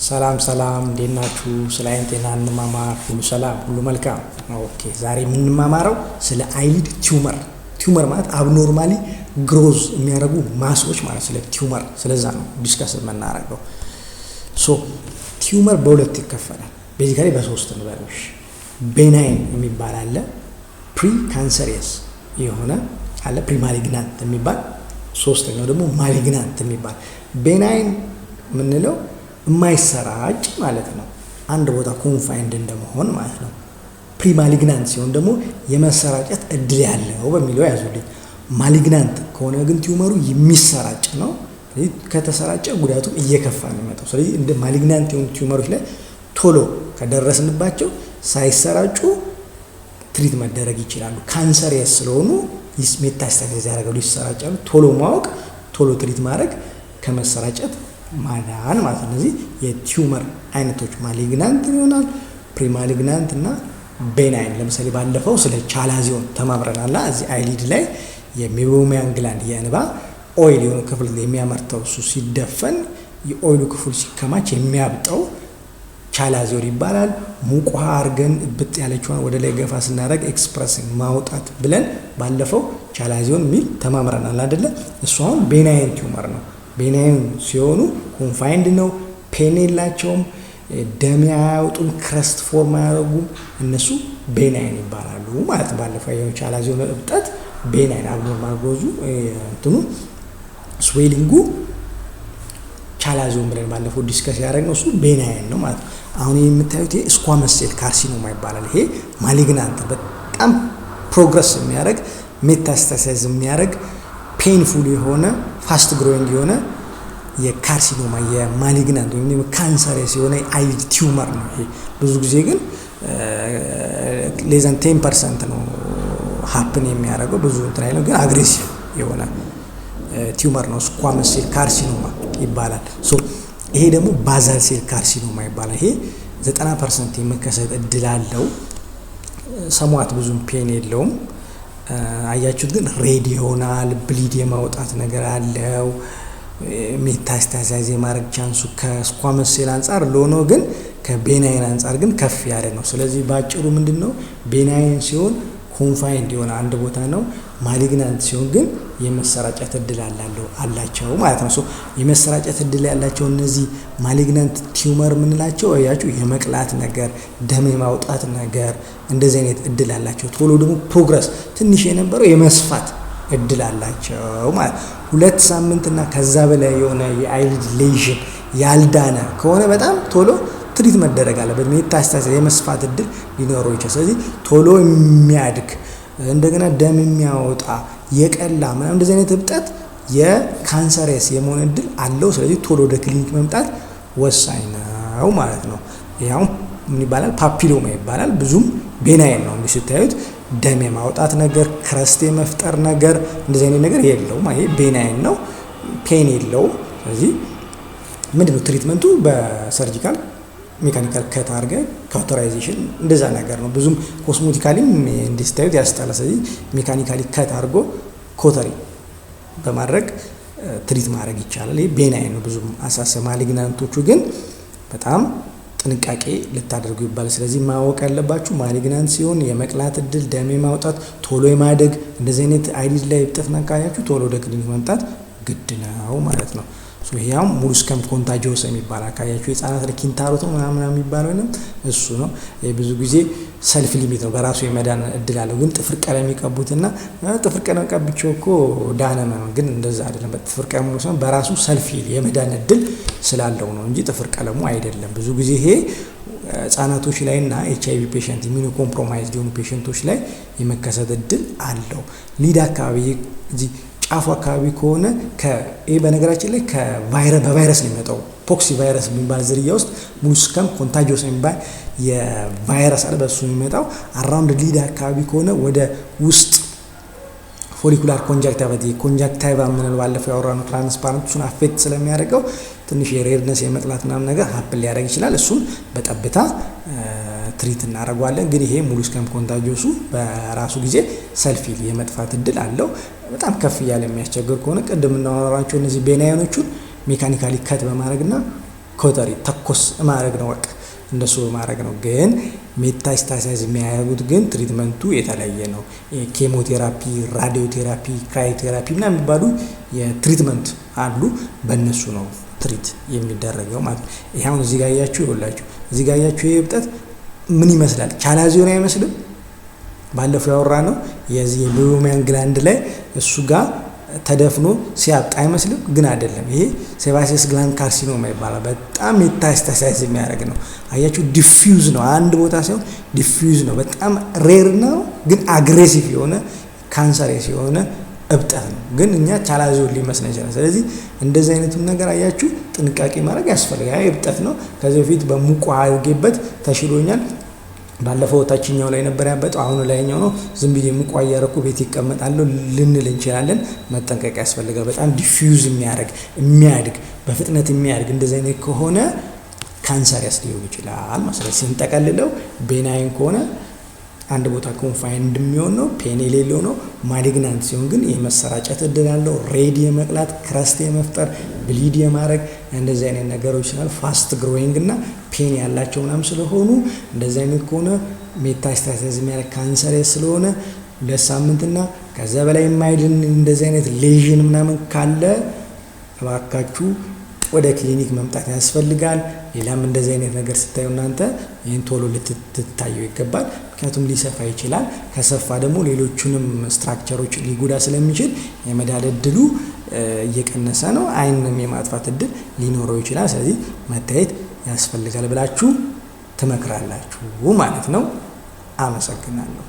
ሰላም ሰላም እንዴት ናችሁ? ስለ አይን ጤና እንማማር። ሁሉ ሰላም፣ ሁሉ መልካም። ኦኬ ዛሬ የምንማማረው ስለ አይሊድ ቲዩመር ማለት አብኖርማሊ ግሮዝ የሚያደርጉ ማሶች ማለት ስለ ቲዩመር ስለዛ ነው ዲስከስ የምናደርገው። ቲዩመር በሁለት ይከፈላል። ቤዚካሊ በሶስት እንበሎሽ። ቤናይን የሚባል አለ፣ ፕሪ ካንሰሪየስ የሆነ አለ፣ ፕሪ ማሊግናንት የሚባል፣ ሶስተኛው ደግሞ ማሊግናንት የሚባል። ቤናይን የምንለው የማይሰራጭ ማለት ነው፣ አንድ ቦታ ኮንፋይንድ እንደመሆን ማለት ነው። ፕሪ ማሊግናንት ሲሆን ደግሞ የመሰራጨት እድል ያለው በሚለው ያዙልኝ። ማሊግናንት ከሆነ ግን ቲዩመሩ የሚሰራጭ ነው። ስለዚህ ከተሰራጨ ጉዳቱ እየከፋ ነው የሚመጣው። ስለዚህ እንደ ማሊግናንት የሆኑ ቲዩመሮች ላይ ቶሎ ከደረስንባቸው ሳይሰራጩ ትሪት መደረግ ይችላሉ። ካንሰሪየስ ስለሆኑ ሜታስታሲስ ያደርጋሉ፣ ይሰራጫሉ። ቶሎ ማወቅ፣ ቶሎ ትሪት ማድረግ፣ ከመሰራጨት ማዳን ማለት ነው። እነዚህ የቲዩመር አይነቶች ማሊግናንት ይሆናል፣ ፕሪማሊግናንት እና ቤናይን። ለምሳሌ ባለፈው ስለ ቻላዚዮን ተማምረናል። እዚህ አይሊድ ላይ የሜቦሚያን ግላንድ የእንባ ኦይል የሆነ ክፍል የሚያመርተው እሱ ሲደፈን የኦይሉ ክፍል ሲከማች የሚያብጠው ቻላዚዮን ይባላል። ሙቅ ውሃ አድርገን እብጥ ያለችውን ወደ ላይ ገፋ ስናደርግ ኤክስፕረሲንግ ማውጣት ብለን ባለፈው ቻላዚዮን የሚል ተማምረናል አይደለ? እሱ አሁን ቤናይን ቲዩመር ነው። ቤናይን ሲሆኑ ኮንፋይንድ ነው፣ ፔን የላቸውም፣ ደም አያወጡም፣ ክረስት ፎርም አያደርጉም። እነሱ ቤናይን ይባላሉ ማለት ነው። ባለፈው የቻላዚዮን እብጠት ቤናይን፣ አብኖርማል ግሮዙ እንትኑ ስዌሊንጉ ቻላዚዮን ብለን ባለፈው ዲስከስ ያደረግነው እሱ ቤናይን ነው ማለት ነው። አሁን የምታዩት ይሄ ስኳመስ ሴል ካርሲኖማ ይባላል። ይሄ ማሊግናንት በጣም ፕሮግረስ የሚያደርግ ሜታስታሳይዝ የሚያደርግ ፔንፉል የሆነ ፋስት ግሮዊንግ የሆነ የካርሲኖማ የማሊግናንት ወይም ካንሰሬስ የሆነ አይሊድ ቲዩመር ነው። ይሄ ብዙ ጊዜ ግን ሌዛን 10% ነው ሀፕን የሚያደርገው፣ ብዙ እንትን አይለው፣ ግን አግሬሲቭ የሆነ ቲዩመር ነው። ስኳመስ ሴል ካርሲኖማ ይባላል። ይሄ ደግሞ ባዛል ሴል ካርሲኖማ ይባላል። ይሄ 90% የመከሰት እድል አለው። ሰሟት ብዙም ፔን የለውም። አያችሁት ግን ሬድ ይሆናል፣ ብሊድ የማውጣት ነገር አለው። ሜታስታሳይዝ የማድረግ ቻንሱ ከስኳመስ ሴል አንጻር ለሆነ ግን ከቤናይን አንጻር ግን ከፍ ያለ ነው። ስለዚህ ባጭሩ ምንድነው ቤናይን ሲሆን ኮንፋይንድ የሆነ አንድ ቦታ ነው። ማሊግናንት ሲሆን ግን የመሰራጨት እድል አላቸው ማለት ነው። የመሰራጨት እድል ያላቸው እነዚህ ማሊግናንት ቲዩመር የምንላቸው አያችሁ የመቅላት ነገር፣ ደም የማውጣት ነገር እንደዚህ አይነት እድል አላቸው። ቶሎ ደግሞ ፕሮግረስ ትንሽ የነበረው የመስፋት እድል አላቸው ማለት 2 ሳምንት እና ከዛ በላይ የሆነ የአይሊድ ሌዥን ያልዳነ ከሆነ በጣም ቶሎ ትሪት መደረግ አለበት። ሜታስታሲስ የመስፋት እድል ሊኖረው ይችላል። ስለዚህ ቶሎ የሚያድግ እንደገና ደም የሚያወጣ የቀላ ምናምን እንደዚህ አይነት እብጠት የካንሰሬስ የመሆን እድል አለው። ስለዚህ ቶሎ ወደ ክሊኒክ መምጣት ወሳኝ ነው ማለት ነው። ያው ምን ይባላል? ፓፒሎማ ይባላል። ብዙም ቤናይን ነው። እንዲህ ስታዩት ደም የማውጣት ነገር፣ ክረስት የመፍጠር ነገር እንደዚህ አይነት ነገር የለውም። ይሄ ቤናይን ነው፣ ፔን የለውም። ስለዚህ ምንድነው ትሪትመንቱ? በሰርጂካል ሜካኒካል ከት አድርገ ካውተራይዜሽን እንደዛ ነገር ነው። ብዙም ኮስሞቲካሊም እንዲስታዩት ያስጣላ። ስለዚህ ሜካኒካሊ ከት አድርጎ ኮተሪ በማድረግ ትሪት ማድረግ ይቻላል። ይሄ ቤናይን ነው፣ ብዙም አሳሰብ። ማሊግናንቶቹ ግን በጣም ጥንቃቄ ልታደርጉ ይባላል። ስለዚህ ማወቅ ያለባችሁ ማሊግናንት ሲሆን የመቅላት እድል፣ ደም ማውጣት፣ ቶሎ የማደግ እንደዚህ አይነት አይሊድ ላይ እብጠት ካያችሁ ቶሎ ወደ ክሊኒክ መምጣት ግድ ነው ማለት ነው። ይሄው ሙሉስከም ኮንታጂዮስ የሚባል አካያችሁ የህፃናት ለኪንታሮት ነው ምናምን የሚባለው ነው እሱ ነው። ብዙ ጊዜ ሰልፍ ሊሚት ነው፣ በራሱ የመዳን እድል አለው። ግን ጥፍር ቀለም ይቀቡትና ጥፍር ቀለም ቀብቼው እኮ ዳነ ነው፣ ግን እንደዛ አይደለም። በጥፍር ቀለሙ ነው በራሱ ሰልፍ የመዳን እድል ስላለው ነው እንጂ ጥፍር ቀለሙ አይደለም። ብዙ ጊዜ ይሄ ህፃናቶች ላይ እና ኤችአይቪ ፔሸንት ኢሚኖ ኮምፕሮማይዝ የሆኑ ፔሸንቶች ላይ የመከሰት እድል አለው። ሊድ አካባቢ እዚህ ጫፉ አካባቢ ከሆነ ይሄ በነገራችን ላይ በቫይረስ ነው የሚመጣው። ፖክሲ ቫይረስ የሚባል ዝርያ ውስጥ ሙሉስከም ኮንታጂዮስ የሚባል የቫይረስ አለ፣ በሱ የሚመጣው አራውንድ ሊድ አካባቢ ከሆነ ወደ ውስጥ ፎሊኩላር ኮንጃክቲቫ የምንለው ባለፈው ያወራነው ትራንስፓረንት እሱን አፌክት ስለሚያደርገው ትንሽ የሬድነስ የመቅላት ምናምን ነገር ሀፕን ሊያደርግ ይችላል። እሱን በጠብታ ትሪት እናደርገዋለን። ግን ይሄ ሙሉስከም ኮንታጂዮሱ በራሱ ጊዜ ሰልፊል የመጥፋት እድል አለው። በጣም ከፍ እያለ የሚያስቸግር ከሆነ ቅድም እናወራቸው እነዚህ ቤናይኖቹን ሜካኒካሊ ከት በማድረግና ኮተሪ ተኮስ ማድረግ ነው። በቃ እንደሱ ማድረግ ነው። ግን ሜታስታሲስ የሚያደርጉት ግን ትሪትመንቱ የተለየ ነው። ኬሞቴራፒ፣ ራዲዮቴራፒ፣ ክራዮቴራፒ ምናምን የሚባሉ የትሪትመንት አሉ። በእነሱ ነው ትሪት የሚደረገው ማለት ነው። ይሄ አሁን እዚህ ጋር ያያችሁ ይኸውላችሁ፣ እዚህ ጋር ያያችሁ ይሄ እብጠት ምን ይመስላል? ቻላዚዮን አይመስልም? ባለፈው ያወራ ነው የዚህ የሜዮሚያን ግላንድ ላይ እሱ ጋር ተደፍኖ ሲያብጥ አይመስልም? ግን አይደለም። ይሄ ሴባሲየስ ግላንድ ካርሲኖማ ይባላል። በጣም ሜታስታሳይዝ የሚያደርግ ነው። አያችሁ፣ ዲፊውዝ ነው። አንድ ቦታ ሳይሆን ዲፊውዝ ነው። በጣም ሬር ነው፣ ግን አግሬሲቭ የሆነ ካንሰሬስ የሆነ እብጠት ነው። ግን እኛ ቻላዚዮን ሊመስለን ይችላል። ስለዚህ እንደዚህ አይነቱን ነገር አያችሁ ጥንቃቄ ማድረግ ያስፈልጋል። እብጠት ነው። ከዚህ በፊት በሙቅ ውሃ አድርጌበት ተሽሎኛል። ባለፈው ታችኛው ላይ ነበር ያበጠው፣ አሁን ላይኛው ነው። ዝም ብዬ ሙቅ ውሃ እያደረኩ ቤት ይቀመጣለሁ ልንል እንችላለን። መጠንቀቅ ያስፈልጋል። በጣም ዲፊውዝ የሚያድግ በፍጥነት የሚያድግ እንደዚህ አይነት ከሆነ ካንሰር ሊሆን ይችላል ማለት። ስንጠቀልለው ቤናይን ከሆነ አንድ ቦታ ኮንፋይንድ የሚሆን ነው፣ ፔን የሌለው ነው። ማሊግናንት ሲሆን ግን የመሰራጨት እድል አለው። ሬድ የመቅላት፣ ክረስት የመፍጠር፣ ብሊድ የማድረግ እንደዚህ አይነት ነገሮች ስላሉ ፋስት ግሮዊንግ እና ፔን ያላቸው ምናምን ስለሆኑ እንደዚህ አይነት ከሆነ ሜታስታሲስ የሚያደርግ ካንሰር ስለሆነ 2 ሳምንትና ከዛ በላይ የማይድን እንደዚህ አይነት ሌዥን ምናምን ካለ እባካችሁ ወደ ክሊኒክ መምጣት ያስፈልጋል። ሌላም እንደዚህ አይነት ነገር ስታዩ እናንተ ይህን ቶሎ ልትታዩ ይገባል። ምክንያቱም ሊሰፋ ይችላል። ከሰፋ ደግሞ ሌሎቹንም ስትራክቸሮች ሊጎዳ ስለሚችል የመዳን እድሉ እየቀነሰ ነው። አይንም የማጥፋት እድል ሊኖረው ይችላል። ስለዚህ መታየት ያስፈልጋል ብላችሁ ትመክራላችሁ ማለት ነው። አመሰግናለሁ።